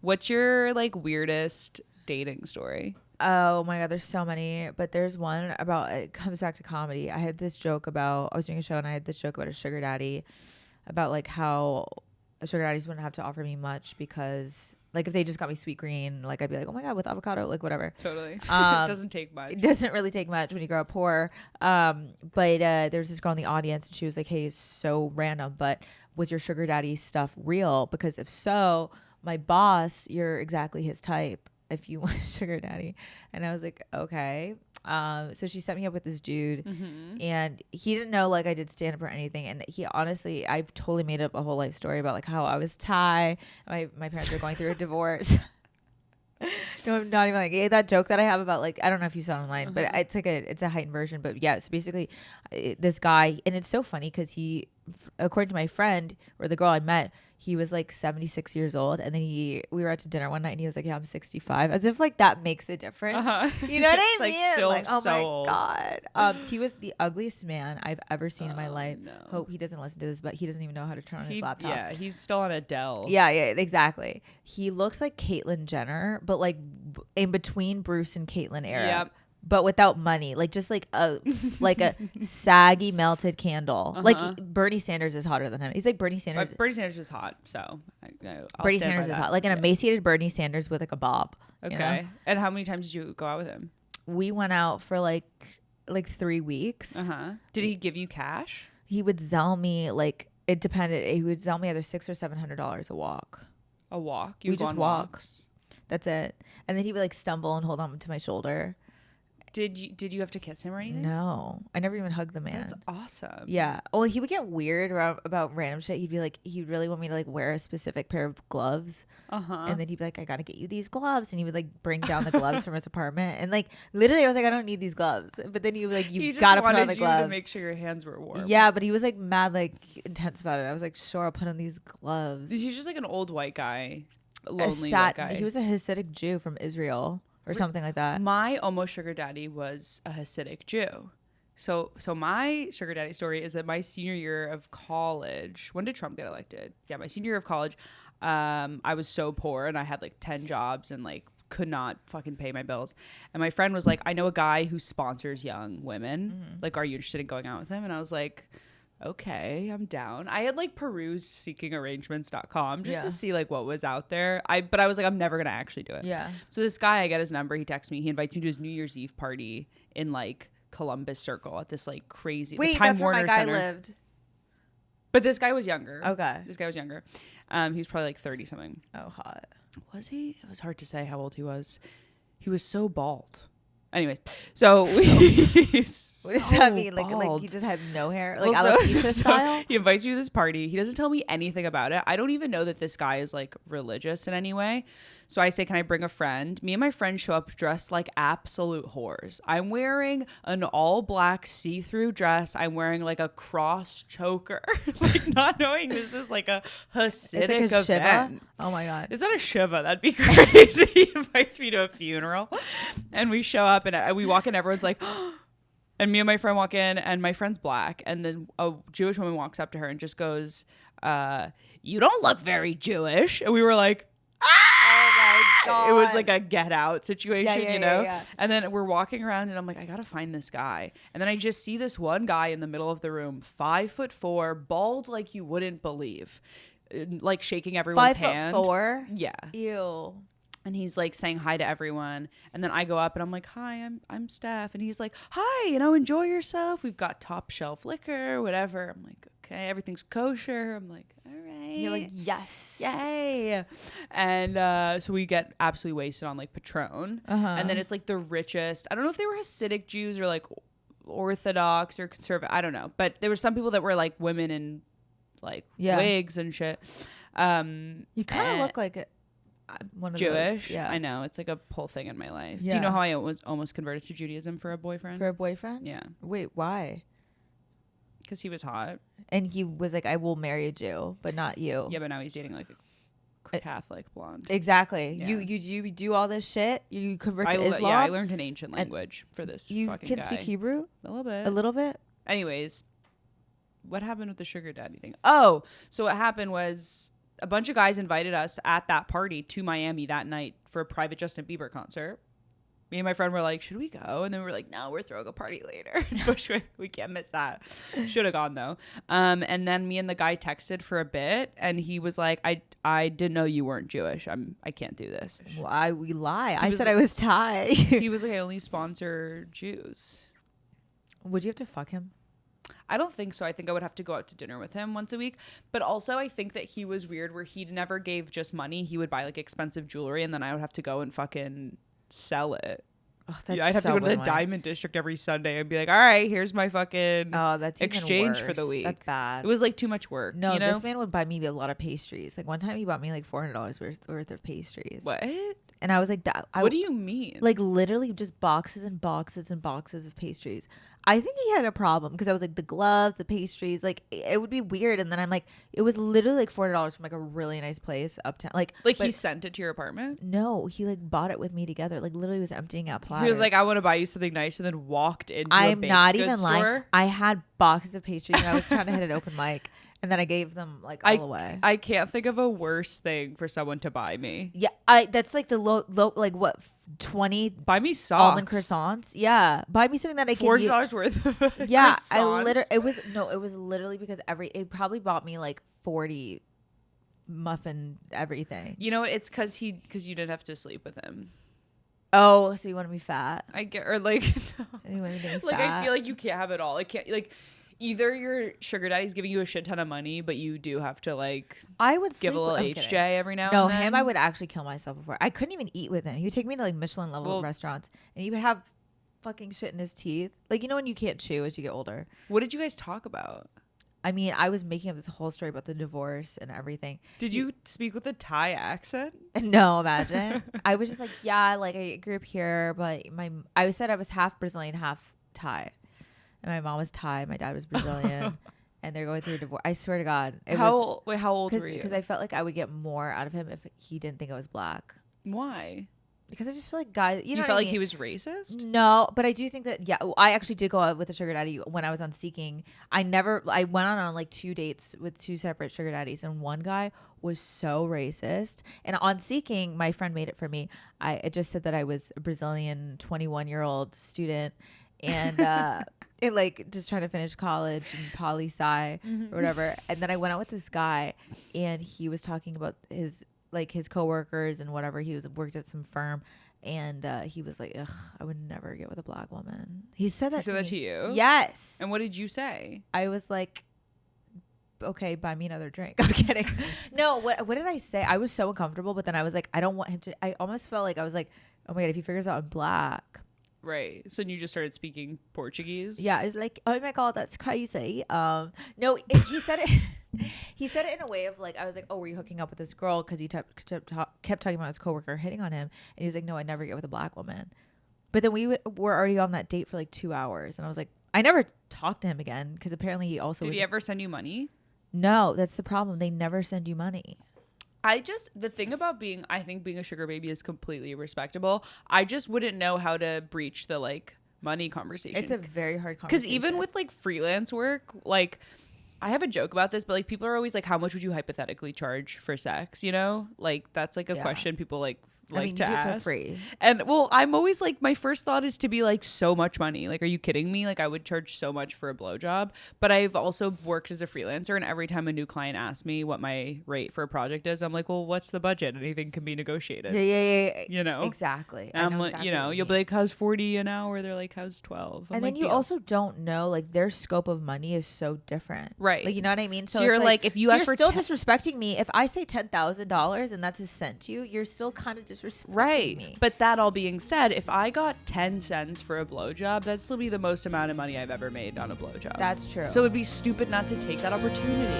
What's your like weirdest dating story? Oh my God, there's so many, but there's one about, it comes back to comedy. I had this joke about, I was doing a show and I had this joke about a sugar daddy, about like how sugar daddies wouldn't have to offer me much because like if they just got me sweet green, like I'd be like, oh my God, with avocado, like whatever. Totally. It doesn't take much. It doesn't really take much when you grow up poor. But there's this girl in the audience and she was like, hey, it's so random, but was your sugar daddy stuff real? Because if so, my boss, you're exactly his type if you want a sugar daddy. And I was like, okay. So she set me up with this dude and he didn't know like I did stand up or anything. And he honestly, I totally made up a whole life story about like how I was Thai. My parents were going through a divorce. No, not even like that joke that I have about like, I don't know if you saw it online, but it's like it's a heightened version. But yeah, so basically this guy, and it's so funny because he, according to my friend or the girl I met, he was like 76 years old. And then we were out to dinner one night and he was like, yeah, I'm 65. As if like that makes a difference. You know what I mean? Like still like, oh so my old. God. He was the ugliest man I've ever seen in my life. No. Hope he doesn't listen to this, but he doesn't even know how to turn on his laptop. Yeah, he's still on a Dell. Yeah, exactly. He looks like Caitlyn Jenner, but like in between Bruce and Caitlyn era. Yep. But without money, like just like a saggy melted candle. Like Bernie Sanders is hotter than him. He's like Bernie Sanders. Bernie Sanders is hot, so Bernie Sanders is hot, like an emaciated Bernie Sanders with like a bob. Okay. You know? And how many times did you go out with him? We went out for like 3 weeks. Did he give you cash? He would sell me like, it depended. He would sell me either $600 or $700 a walk. A walk? We just walk. That's it. And then he would like stumble and hold on to my shoulder. Did you have to kiss him or anything? No, I never even hugged the man. That's awesome. Yeah. Well, he would get weird about random shit. He'd be like, he'd really want me to like wear a specific pair of gloves. And then he'd be like, I gotta get you these gloves. And he would like bring down the gloves from his apartment. And like literally I was like, I don't need these gloves. But then he was like, you gotta put on the gloves. To make sure your hands were warm. Yeah, but he was like mad, like intense about it. I was like, sure, I'll put on these gloves. He's just like an old white guy. Lonely white guy. He was a Hasidic Jew from Israel. Or something like that. My almost sugar daddy was a Hasidic Jew. So my sugar daddy story is that my senior year of college, when did Trump get elected? Yeah, my senior year of college, I was so poor and I had like 10 jobs and like could not fucking pay my bills. And my friend was like, I know a guy who sponsors young women. Like, are you interested in going out with him? And I was like, okay, I'm down. I had like perused seekingarrangements.com just to see like what was out there. But I was like, I'm never gonna actually do it. Yeah. So this guy, I get his number, he texts me, he invites me to his New Year's Eve party in like Columbus Circle at this like crazy Wait, Time that's Warner where my guy Center. lived. But this guy was younger. Okay. This guy was younger. He was probably like 30 something. Oh, hot. Was he? It was hard to say how old he was. He was so bald. Anyways, so what does that mean? Like he just had no hair, like alopecia style. He invites me to this party. He doesn't tell me anything about it. I don't even know that this guy is like religious in any way. So I say, can I bring a friend? Me and my friend show up dressed like absolute whores. I'm wearing an all black see-through dress. I'm wearing like a cross choker, like not knowing this is like a Hasidic like a event. shiva? Oh my God. Is that a shiva? That'd be crazy. He invites me to a funeral and we show up and we walk in. Everyone's like, and me and my friend walk in and my friend's black. And then a Jewish woman walks up to her and just goes, you don't look very Jewish. And we were like, God. It was like a Get Out situation, you know? Yeah. And then we're walking around and I'm like, I gotta find this guy. And then I just see this one guy in the middle of the room, 5'4", bald like you wouldn't believe, like shaking everyone's hand. 5'4"? Yeah. Ew. And he's like saying hi to everyone. And then I go up and I'm like, hi, I'm Stef. And he's like, hi, enjoy yourself. We've got top shelf liquor, whatever. I'm like, okay, everything's kosher. I'm like, all right. You're like, yes. Yay. And so we get absolutely wasted on like Patron. And then it's like the richest. I don't know if they were Hasidic Jews or like Orthodox or conservative. I don't know. But there were some people that were like women in like wigs and shit. You kind of look like it. One of Jewish. Those. Yeah. I know. It's like a whole thing in my life. Yeah. Do you know how I was almost converted to Judaism for a boyfriend? For a boyfriend? Yeah. Wait, why? Because he was hot. And he was like, I will marry a Jew, but not you. Yeah, but now he's dating like a Catholic blonde. Exactly. Yeah. You do all this shit. You convert to Islam. Yeah, I learned an ancient language for this you fucking can guy. speak Hebrew? A little bit. A little bit? Anyways, what happened with the sugar daddy thing? Oh, so what happened was a bunch of guys invited us at that party to Miami that night for a private Justin Bieber concert. Me and my friend were like, should we go? And then we were like, no, we're throwing a party later. We can't miss that. Should have gone though. And then me and the guy texted for a bit, and he was like, I didn't know you weren't Jewish. I can't do this. Why we lie? I said I was Thai. He was like, I only sponsor Jews. Would you have to fuck him? I don't think so. I think I would have to go out to dinner with him once a week. But also I think that he was weird where he never gave just money. He would buy like expensive jewelry, and then I would have to go and fucking sell it. Oh, that's I'd have to go to the Diamond District every Sunday and be like, all right, here's my fucking that's exchange even for the worse. week. That's bad. It was like too much work. No, you know? This man would buy me a lot of pastries. Like one time he bought me like $400 worth of pastries. What? And I was like, what do you mean? Like literally just boxes and boxes and boxes of pastries. I think he had a problem because I was like the gloves, the pastries, like it would be weird. And then I'm like, it was literally like $400 from like a really nice place uptown. Like he sent it to your apartment? No, he like bought it with me together. Like literally was emptying out platters. He was like, I want to buy you something nice, and then walked into I'm a not baked even goods lying. store. I had boxes of pastries and I was trying to hit an open mic. And then I gave them like all away. I can't think of a worse thing for someone to buy me. Yeah, that's like the low like what 20 buy me socks, almond croissants. Yeah, buy me something that I can $4 worth of yeah, croissants. it was literally because it probably bought me like 40 muffin everything. You know, it's because you didn't have to sleep with him. Oh, so you want to be fat? I get, or like, You want to be like fat? I feel like you can't have it all. It can't like. Either your sugar daddy's giving you a shit ton of money, but you do have to like I would give a little I'm HJ kidding. every now No, and then. him I would actually kill myself before. I couldn't even eat with him. He would take me to like Michelin level restaurants, and he would have fucking shit in his teeth. Like you know when you can't chew as you get older. What did you guys talk about? I mean, I was making up this whole story about the divorce and everything. Did you speak with a Thai accent? No, imagine. I was just like, yeah, like I grew up here, but I said I was half Brazilian, half Thai. And my mom was Thai, my dad was Brazilian, and they're going through a divorce. I swear to God. How old were you? Because I felt like I would get more out of him if he didn't think I was black. Why? Because I just feel like guys, you know, felt like he was racist? No, but I do think that I actually did go out with a sugar daddy when I was on Seeking. I went on like 2 dates with 2 separate sugar daddies, and one guy was so racist. And on Seeking, my friend made it for me. It just said that I was a Brazilian 21-year-old student, and it like just trying to finish college and poli sci or whatever. And then I went out with this guy, and he was talking about his coworkers and whatever. He worked at some firm, and he was like, ugh, I would never get with a black woman. He said that to you? Yes. And what did you say? I was like, okay, buy me another drink. I'm kidding. No, what did I say? I was so uncomfortable, but then I was like, I don't want him to. I almost felt like I was like, oh my God, if he figures out I'm black. Right. So you just started speaking Portuguese? Yeah, it's like, oh my God, that's crazy. No, he said it. He said it in a way of like, I was like, oh, were you hooking up with this girl? Because he kept talking about his coworker hitting on him, and he was like, no, I never get with a black woman. But then we were already on that date for like 2 hours, and I was like, I never talked to him again because apparently he also did he ever send you money? No, that's the problem. They never send you money. The thing about I think being a sugar baby is completely respectable. I just wouldn't know how to breach the like money conversation. It's a very hard conversation. Because even with like freelance work, like I have a joke about this, but like people are always like, how much would you hypothetically charge for sex? You know, like that's like a question people like to you do ask. it for free. And well, I'm always like, my first thought is to be like, so much money. Like, are you kidding me? Like I would charge so much for a blowjob. But I've also worked as a freelancer, and every time a new client asks me what my rate for a project is, I'm like, well, what's the budget? Anything can be negotiated. Yeah. You know? Exactly. And I'm like, you know, you'll be like, how's 40 an hour? They're like, how's 12? And then you also don't know, like their scope of money is so different. Right. Like, you know what I mean? So you're like, if you ask for you're still disrespecting me. If I say $10,000 and that's a cent to you, you're still kind of disrespecting me. But that all being said, if I got 10 cents for a blowjob, that'd still be the most amount of money I've ever made on a blowjob. That's true. So it'd be stupid not to take that opportunity.